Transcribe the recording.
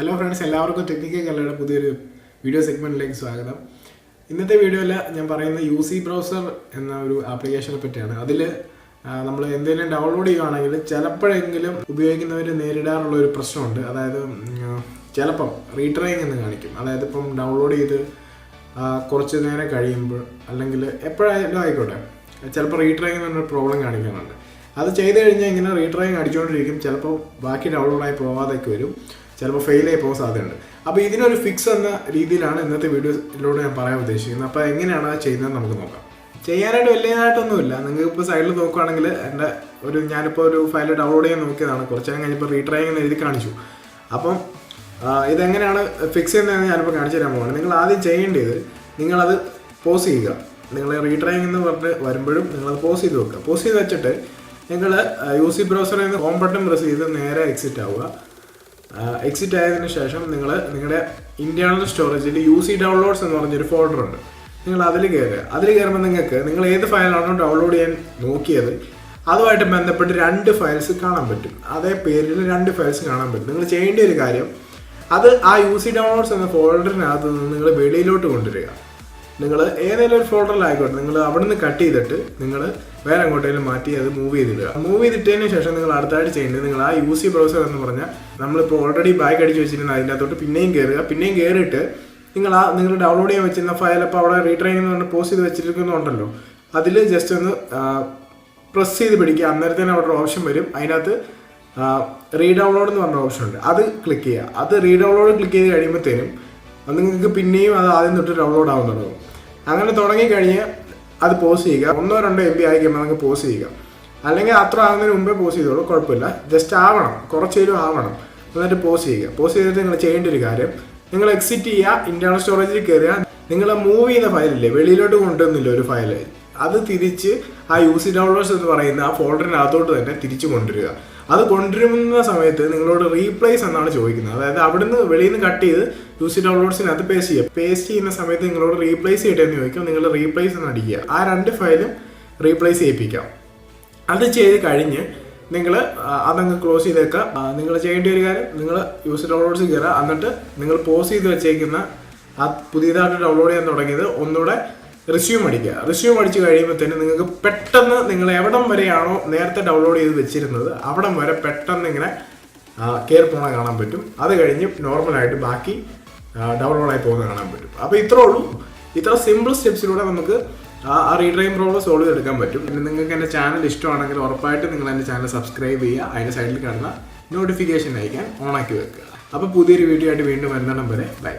Hello friends, എല്ലാവർക്കും technical കലയുടെ പുതിയൊരു വീഡിയോ സെഗ്മെൻറ്റിലേക്ക് സ്വാഗതം. ഇന്നത്തെ വീഡിയോയിൽ ഞാൻ പറയുന്നത് യൂസി ബ്രൗസർ എന്ന ഒരു ആപ്ലിക്കേഷനെ പറ്റിയാണ്. അതിൽ നമ്മൾ എന്തെങ്കിലും ഡൗൺലോഡ് ചെയ്യുകയാണെങ്കിൽ ചിലപ്പോഴെങ്കിലും ഉപയോഗിക്കുന്നവർ നേരിടാറുള്ള ഒരു പ്രശ്നമുണ്ട്. അതായത് ചിലപ്പം റീട്രൈങ് എന്ന് കാണിക്കും. അതായത് ഇപ്പം ഡൗൺലോഡ് ചെയ്ത് കുറച്ച് നേരം കഴിയുമ്പോൾ അല്ലെങ്കിൽ എപ്പോഴായാലും ആയിക്കോട്ടെ, ചിലപ്പോൾ റീട്രൈങ് എന്നൊരു പ്രോബ്ലം കാണിക്കുന്നുണ്ട്. അത് ചെയ്ത് കഴിഞ്ഞാൽ ഇങ്ങനെ റീട്രൈങ് അടിച്ചുകൊണ്ടിരിക്കും. ചിലപ്പോൾ ബാക്കി ഡൗൺലോഡായി പോകാതൊക്കെ വരും, ചിലപ്പോൾ ഫെയിലായി പോകാൻ സാധ്യതയുണ്ട്. അപ്പോൾ ഇതിനൊരു ഫിക്സ് എന്ന രീതിയിലാണ് ഇന്നത്തെ വീഡിയോയിലൂടെ ഞാൻ പറയാൻ ഉദ്ദേശിക്കുന്നത്. അപ്പോൾ എങ്ങനെയാണ് അത് ചെയ്യുന്നത് നമുക്ക് നോക്കാം. ചെയ്യാനായിട്ട് വലിയതായിട്ടൊന്നുമില്ല. നിങ്ങൾക്ക് ഇപ്പോൾ സൈഡിൽ നോക്കുകയാണെങ്കിൽ ഞാനിപ്പോൾ ഒരു ഫയൽ ഡൗൺലോഡ് ചെയ്യാൻ നോക്കിയതാണ്. കുറച്ച് നേരം കഴിഞ്ഞപ്പോൾ റീട്രൈങ് എന്ന് എഴുതി കാണിച്ചു. അപ്പം ഇതെങ്ങനെയാണ് ഫിക്സ് ചെയ്യുന്നതെന്ന് ഞാനിപ്പോൾ കാണിച്ചു തരാൻ പോകുന്നത്. നിങ്ങൾ ആദ്യം ചെയ്യേണ്ടത്, നിങ്ങളത് പോസ് ചെയ്യുക. നിങ്ങൾ റീട്രൈങ് എന്ന് പറഞ്ഞ് വരുമ്പോഴും നിങ്ങളത് പോസ് ചെയ്ത് വെക്കുക. പോസ് ചെയ്ത് വെച്ചിട്ട് നിങ്ങൾ യൂസി ബ്രൗസറിൽ നിന്ന് ഹോം ബട്ടൺ പ്രസ് ചെയ്ത് നേരെ എക്സിറ്റ് ആവുക. എക്സിറ്റ് ആയതിനു ശേഷം നിങ്ങൾ നിങ്ങളുടെ ഇൻറ്റേർണൽ സ്റ്റോറേജിൽ യൂസി ഡൗൺലോഡ്സ് എന്ന് പറഞ്ഞൊരു ഫോൾഡർ ഉണ്ട്. നിങ്ങൾ അതിൽ കയറുക. അതിൽ കയറുമ്പോൾ നിങ്ങൾ ഏത് ഫയലാണോ ഡൗൺലോഡ് ചെയ്യാൻ നോക്കിയത് അതുമായിട്ട് ബന്ധപ്പെട്ട് 2 ഫയൽസ് കാണാൻ പറ്റും. അതേ പേരിൽ 2 ഫയൽസ് കാണാൻ പറ്റും. നിങ്ങൾ ചെയ്യേണ്ട ഒരു കാര്യം, അത് ആ യൂസി ഡൗൺലോഡ്സ് എന്ന ഫോൾഡറിനകത്ത് നിന്ന് നിങ്ങൾ വെളിയിലോട്ട് കൊണ്ടുവരിക. നിങ്ങൾ ഏതെങ്കിലും ഒരു ഫോൾഡറിലായിക്കോട്ടെ, നിങ്ങൾ അവിടെ നിന്ന് കട്ട് ചെയ്തിട്ട് നിങ്ങൾ വേറെ എങ്ങോട്ടേലും മാറ്റി അത് മൂവ് ചെയ്തിടുക. മൂവ് ചെയ്തിട്ടതിന് ശേഷം നിങ്ങൾ അടുത്തായിട്ട് ചെയ്യേണ്ടത്, നിങ്ങൾ ആ യൂസി ബ്രൗസർ എന്ന് പറഞ്ഞാൽ നമ്മളിപ്പോൾ ഓൾറെഡി ബാക്ക് അടിച്ച് വെച്ചിരുന്ന അതിൻ്റെ അകത്തോട്ട് പിന്നെയും കയറുക. പിന്നെയും കയറിയിട്ട് നിങ്ങൾ ഡൗൺലോഡ് ചെയ്യാൻ വെച്ചിരുന്ന ഫയൽ അപ്പോൾ അവിടെ റീട്രൈൻ എന്ന് പറഞ്ഞ് പോസ്റ്റ് ചെയ്ത് വെച്ചിരിക്കുന്നുണ്ടല്ലോ, അതിൽ ജസ്റ്റ് ഒന്ന് പ്രസ് ചെയ്ത് പിടിക്കുക. അന്നേരത്തേന് അവിടെ ഒരു ഓപ്ഷൻ വരും. അതിനകത്ത് റീഡൗൺലോഡ് എന്ന് പറഞ്ഞ ഓപ്ഷൻ ഉണ്ട്. അത് ക്ലിക്ക് ചെയ്യുക. അത് റീഡൗൺലോഡ് ക്ലിക്ക് ചെയ്ത് കഴിയുമ്പോഴത്തേനും നിങ്ങൾക്ക് പിന്നെയും അത് ആദ്യം തൊട്ട് ഡൗൺലോഡ് ആവാൻ തുടങ്ങും. അങ്ങനെ തുടങ്ങിക്കഴിഞ്ഞ് അത് പോസ് ചെയ്യുക. 1-2 MB ആയി കഴിയുമ്പോൾ നിങ്ങൾക്ക് പോസ് ചെയ്യുക. അല്ലെങ്കിൽ അത്ര ആകുന്നതിന് മുമ്പേ പോസ് ചെയ്തോളൂ, കുഴപ്പമില്ല. ജസ്റ്റ് ആവണം, കുറച്ചേലും ആവണം. എന്നിട്ട് പോസ് ചെയ്യുക. പോസ് ചെയ്തിട്ട് നിങ്ങൾ ചെയ്യേണ്ട ഒരു കാര്യം, നിങ്ങൾ എക്സിറ്റ് ചെയ്യുക, ഇൻറ്റേർണൽ സ്റ്റോറേജിൽ കയറുക. നിങ്ങൾ മൂവ് ചെയ്യുന്ന ഫയലില്ലേ, വെളിയിലോട്ട് കൊണ്ടുവന്നില്ല ഒരു ഫയൽ, അത് തിരിച്ച് ആ യൂസി ഡൗൺലോഡ്സ് എന്ന് പറയുന്ന ആ ഫോൾഡറിനകത്തോട്ട് തന്നെ തിരിച്ചു കൊണ്ടുവരിക. അത് കൊണ്ടുവരുന്ന സമയത്ത് നിങ്ങളോട് റീപ്ലേസ് എന്നാണ് ചോദിക്കുന്നത്. അതായത് അവിടുന്ന് വെളിയിൽ നിന്ന് കട്ട് ചെയ്ത് യൂസി ഡൗൺലോഡ്സിനകത്ത് പേസ്റ്റ് ചെയ്യുക. പേസ്റ്റ് ചെയ്യുന്ന സമയത്ത് നിങ്ങളോട് റീപ്ലേസ് ചെയ്യട്ടെന്ന് ചോദിക്കും. നിങ്ങൾ റീപ്ലേസ് എന്ന് അടിക്കുക. ആ 2 ഫയലും റീപ്ലേസ് ചെയ്യിപ്പിക്കാം. അത് ചെയ്ത് കഴിഞ്ഞ് നിങ്ങൾ അതങ്ങ് ക്ലോസ് ചെയ്തേക്കാം. നിങ്ങൾ ചെയ്യേണ്ട ഒരു കാര്യം, നിങ്ങൾ യൂസി ഡൗൺലോഡ്സ് കയറുക. എന്നിട്ട് നിങ്ങൾ പോസ് ചെയ്ത് വെച്ചേക്കുന്ന ആ പുതിയതായിട്ട് ഡൗൺലോഡ് ചെയ്യാൻ തുടങ്ങിയത് ഒന്നുകൂടെ റിസ്യൂം അടിക്കുക. റിസ്യൂം അടിച്ച് കഴിയുമ്പോഴത്തേനും നിങ്ങൾക്ക് പെട്ടെന്ന് നിങ്ങൾ എവിടം വരെയാണോ നേരത്തെ ഡൗൺലോഡ് ചെയ്ത് വെച്ചിരുന്നത് അവിടം വരെ പെട്ടെന്ന് ഇങ്ങനെ കയറി പോകണ കാണാൻ പറ്റും. അത് കഴിഞ്ഞ് നോർമലായിട്ട് ബാക്കി ഡൗൺലോഡായി പോകുന്നത് കാണാൻ പറ്റും. അപ്പോൾ ഇത്രേ ഉള്ളൂ. ഇത്ര സിമ്പിൾ സ്റ്റെപ്സിലൂടെ നമുക്ക് ആ റീട്രൈൻ പ്രോബ്ലം സോൾവ് ചെയ്തെടുക്കാൻ പറ്റും. പിന്നെ നിങ്ങൾക്ക് എൻ്റെ ചാനൽ ഇഷ്ടമാണെങ്കിൽ ഉറപ്പായിട്ട് നിങ്ങൾ എൻ്റെ ചാനൽ സബ്സ്ക്രൈബ് ചെയ്യുക. അതിൻ്റെ സൈഡിൽ കാണുന്ന നോട്ടിഫിക്കേഷൻ അയക്കാൻ ഓണാക്കി വെക്കുക. അപ്പോൾ പുതിയൊരു വീഡിയോ ആയിട്ട് വീണ്ടും വരുന്നിടം വരെ ബൈ.